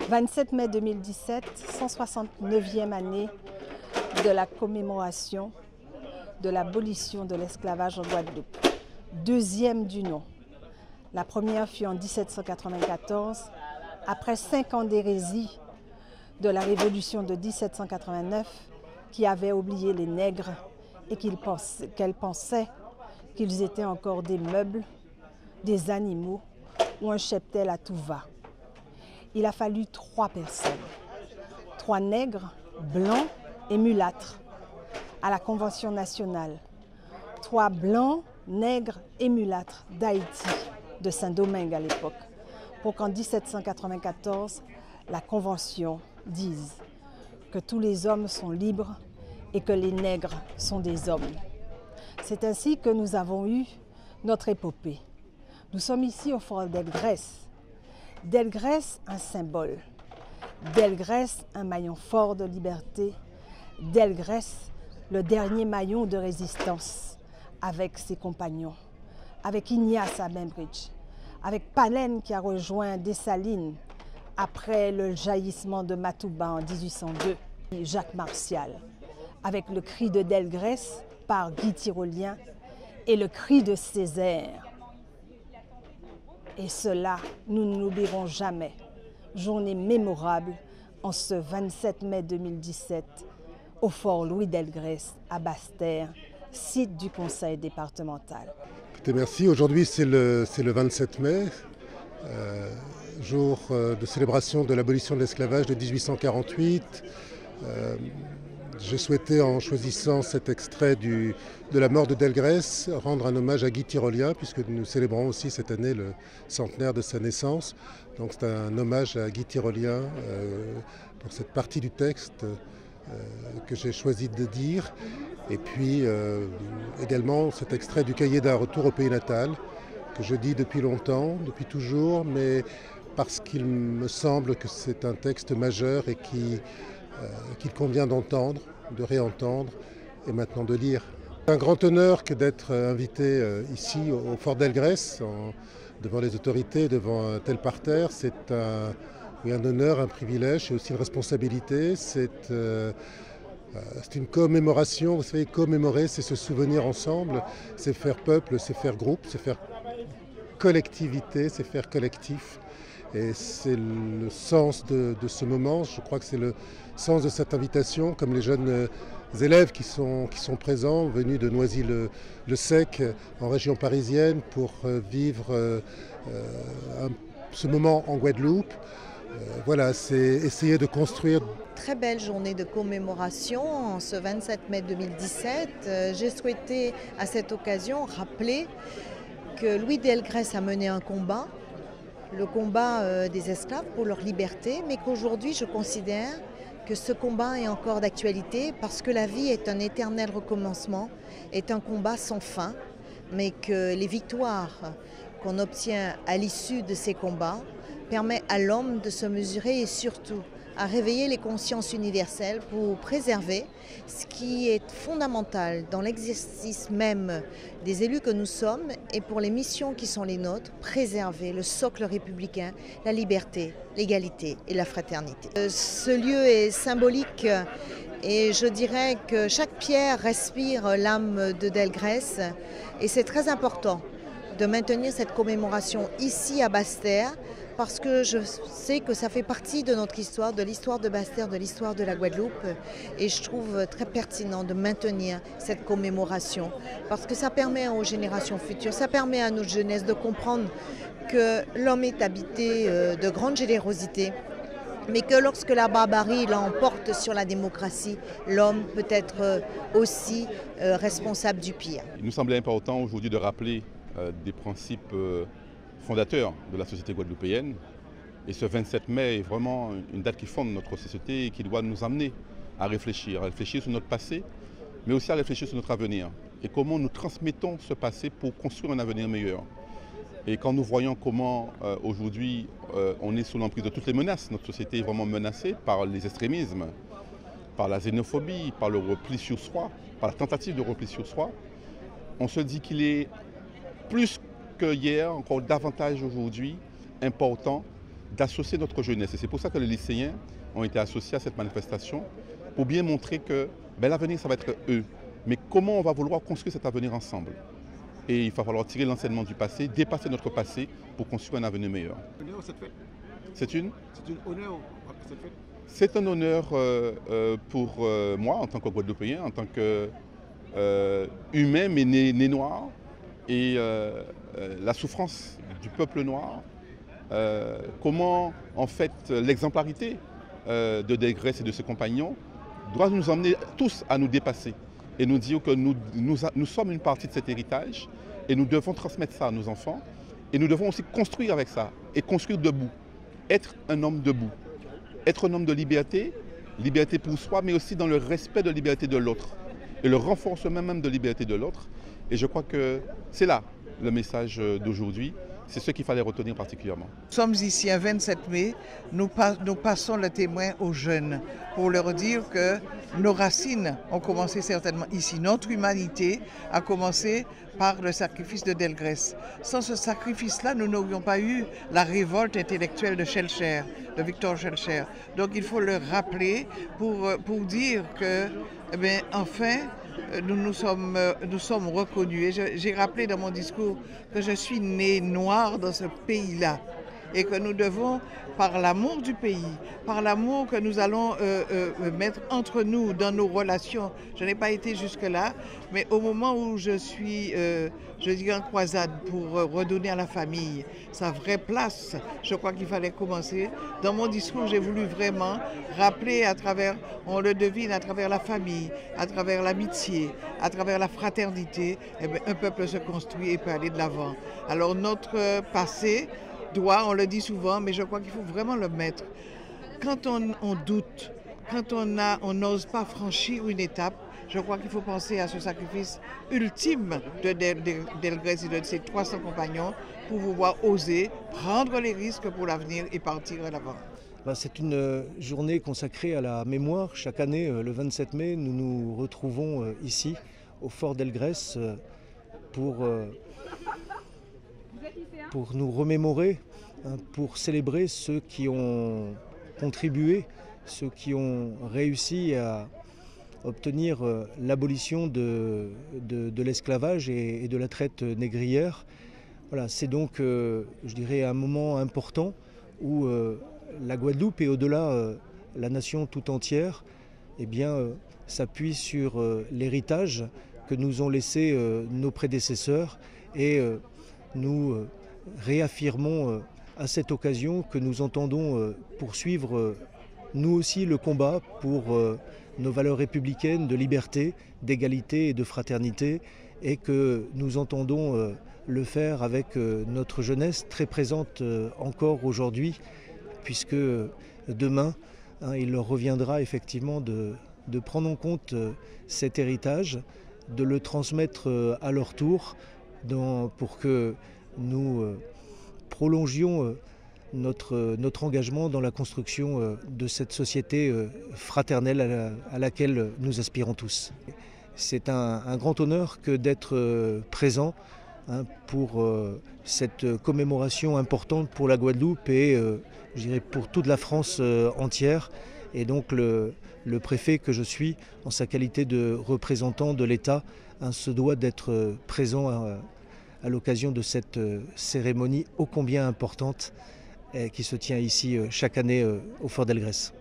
27 mai 2017, 169e année de la commémoration de l'abolition de l'esclavage en Guadeloupe. Deuxième du nom. La première fut en 1794, après 5 ans d'hérésie de la révolution de 1789 qui avait oublié les nègres et qu'elle pensait qu'ils étaient encore des meubles, des animaux ou un cheptel à tout va. Il a fallu 3 personnes, 3 nègres, blancs et mulâtres, à la Convention nationale. 3 blancs, nègres et mulâtres d'Haïti, de Saint-Domingue à l'époque, pour qu'en 1794, la Convention dise que tous les hommes sont libres et que les nègres sont des hommes. C'est ainsi que nous avons eu notre épopée. Nous sommes ici au fort Delgrès. Delgrès, un symbole. Delgrès, un maillon fort de liberté. Delgrès, le dernier maillon de résistance avec ses compagnons. Avec Ignace à Bainbridge. Avec Palen qui a rejoint Dessalines après le jaillissement de Matouba en 1802. Et Jacques Martial. Avec le cri de Delgrès par Guy Tyrolien et le cri de Césaire. Et cela, nous ne l'oublierons jamais. Journée mémorable en ce 27 mai 2017 au fort Louis Delgrès à Basse-Terre, site du conseil départemental. Écoutez, merci. Aujourd'hui, c'est le 27 mai, jour de célébration de l'abolition de l'esclavage de 1848. J'ai souhaité, en choisissant cet extrait de la mort de Delgrès, rendre un hommage à Guy Tyrolien, puisque nous célébrons aussi cette année le centenaire de sa naissance. Donc c'est un hommage à Guy Tyrolien pour cette partie du texte que j'ai choisi de dire. Et puis également cet extrait du cahier d'un retour au pays natal, que je dis depuis longtemps, depuis toujours, mais parce qu'il me semble que c'est un texte majeur et qu'il convient d'entendre, de réentendre et maintenant de lire. C'est un grand honneur que d'être invité ici au fort Delgrès, devant les autorités, devant un tel parterre. C'est un honneur, un privilège et aussi une responsabilité. C'est une commémoration. Vous savez, commémorer, c'est se souvenir ensemble, c'est faire peuple, c'est faire groupe, c'est faire collectivité, c'est faire collectif. Et c'est le sens de ce moment, je crois que c'est le sens de cette invitation, comme les jeunes élèves qui sont présents, venus de Noisy-le-Sec, en région parisienne, pour vivre ce moment en Guadeloupe. Voilà, c'est essayer de construire. Très belle journée de commémoration en ce 27 mai 2017. J'ai souhaité à cette occasion rappeler que Louis Delgrès a mené un combat, le combat des esclaves pour leur liberté, mais qu'aujourd'hui je considère que ce combat est encore d'actualité parce que la vie est un éternel recommencement, est un combat sans fin, mais que les victoires qu'on obtient à l'issue de ces combats permettent à l'homme de se mesurer et surtout à réveiller les consciences universelles pour préserver ce qui est fondamental dans l'exercice même des élus que nous sommes et pour les missions qui sont les nôtres, préserver le socle républicain, la liberté, l'égalité et la fraternité. Ce lieu est symbolique et je dirais que chaque pierre respire l'âme de Delgrès et c'est très important de maintenir cette commémoration ici à Basse-Terre parce que je sais que ça fait partie de notre histoire, de l'histoire de Basse-Terre, de l'histoire de la Guadeloupe et je trouve très pertinent de maintenir cette commémoration parce que ça permet aux générations futures, ça permet à notre jeunesse de comprendre que l'homme est habité de grande générosité, mais que lorsque la barbarie l'emporte sur la démocratie, l'homme peut être aussi responsable du pire. Il nous semblait important aujourd'hui de rappeler des principes fondateurs de la société guadeloupéenne. Et ce 27 mai est vraiment une date qui fonde notre société et qui doit nous amener à réfléchir sur notre passé, mais aussi à réfléchir sur notre avenir. Et comment nous transmettons ce passé pour construire un avenir meilleur. Et quand nous voyons comment aujourd'hui on est sous l'emprise de toutes les menaces, notre société est vraiment menacée par les extrémismes, par la xénophobie, par le repli sur soi, par la tentative de repli sur soi, on se dit qu'il est plus que hier, encore davantage aujourd'hui, important d'associer notre jeunesse. Et c'est pour ça que les lycéens ont été associés à cette manifestation, pour bien montrer que l'avenir, ça va être eux. Mais comment on va vouloir construire cet avenir ensemble? Et il va falloir tirer l'enseignement du passé, dépasser notre passé pour construire un avenir meilleur. C'est un honneur cette fête? C'est un honneur pour moi en tant que Guadeloupéen, en tant qu'humain mais né noir. Et la souffrance du peuple noir, comment en fait l'exemplarité de Delgrès et de ses compagnons doit nous emmener tous à nous dépasser et nous dire que nous sommes une partie de cet héritage et nous devons transmettre ça à nos enfants et nous devons aussi construire avec ça et construire debout, être un homme debout, être un homme de liberté, liberté pour soi mais aussi dans le respect de la liberté de l'autre et le renforcement même de la liberté de l'autre. Et je crois que c'est là le message d'aujourd'hui. C'est ce qu'il fallait retenir particulièrement. Nous sommes ici un 27 mai, nous passons le témoin aux jeunes pour leur dire que nos racines ont commencé certainement ici. Notre humanité a commencé par le sacrifice de Delgrès. Sans ce sacrifice-là, nous n'aurions pas eu la révolte intellectuelle de Schœlcher, de Victor Schœlcher. Donc il faut le rappeler pour dire que, enfin, nous sommes reconnus. Et j'ai rappelé dans mon discours que je suis né noir dans ce pays-là et que nous devons, par l'amour du pays, par l'amour que nous allons mettre entre nous dans nos relations, je n'ai pas été jusque-là, mais au moment où je suis, en croisade pour redonner à la famille sa vraie place, je crois qu'il fallait commencer. Dans mon discours, j'ai voulu vraiment rappeler à travers, on le devine, à travers la famille, à travers l'amitié, à travers la fraternité, un peuple se construit et peut aller de l'avant. Alors notre passé on le dit souvent, mais je crois qu'il faut vraiment le mettre. Quand on doute, quand on n'ose pas franchir une étape, je crois qu'il faut penser à ce sacrifice ultime de Delgrès et de ses 300 compagnons pour pouvoir oser prendre les risques pour l'avenir et partir à l'avant. C'est une journée consacrée à la mémoire. Chaque année, le 27 mai, nous nous retrouvons ici, au fort Delgrès, pour nous remémorer, pour célébrer ceux qui ont contribué, ceux qui ont réussi à obtenir l'abolition de l'esclavage et de la traite négrière. Voilà, c'est donc, je dirais, un moment important où la Guadeloupe et au-delà la nation tout entière s'appuie sur l'héritage que nous ont laissé nos prédécesseurs et nous réaffirmons à cette occasion que nous entendons poursuivre nous aussi le combat pour nos valeurs républicaines de liberté, d'égalité et de fraternité et que nous entendons le faire avec notre jeunesse très présente encore aujourd'hui puisque demain il leur reviendra effectivement de prendre en compte cet héritage, de le transmettre à leur tour pour que nous prolongions notre engagement dans la construction de cette société fraternelle à laquelle nous aspirons tous. C'est un grand honneur que d'être présent pour cette commémoration importante pour la Guadeloupe et je dirais pour toute la France entière. Et donc le préfet que je suis, en sa qualité de représentant de l'État, se doit d'être présent à l'occasion de cette cérémonie ô combien importante qui se tient ici chaque année au Fort Delgrès.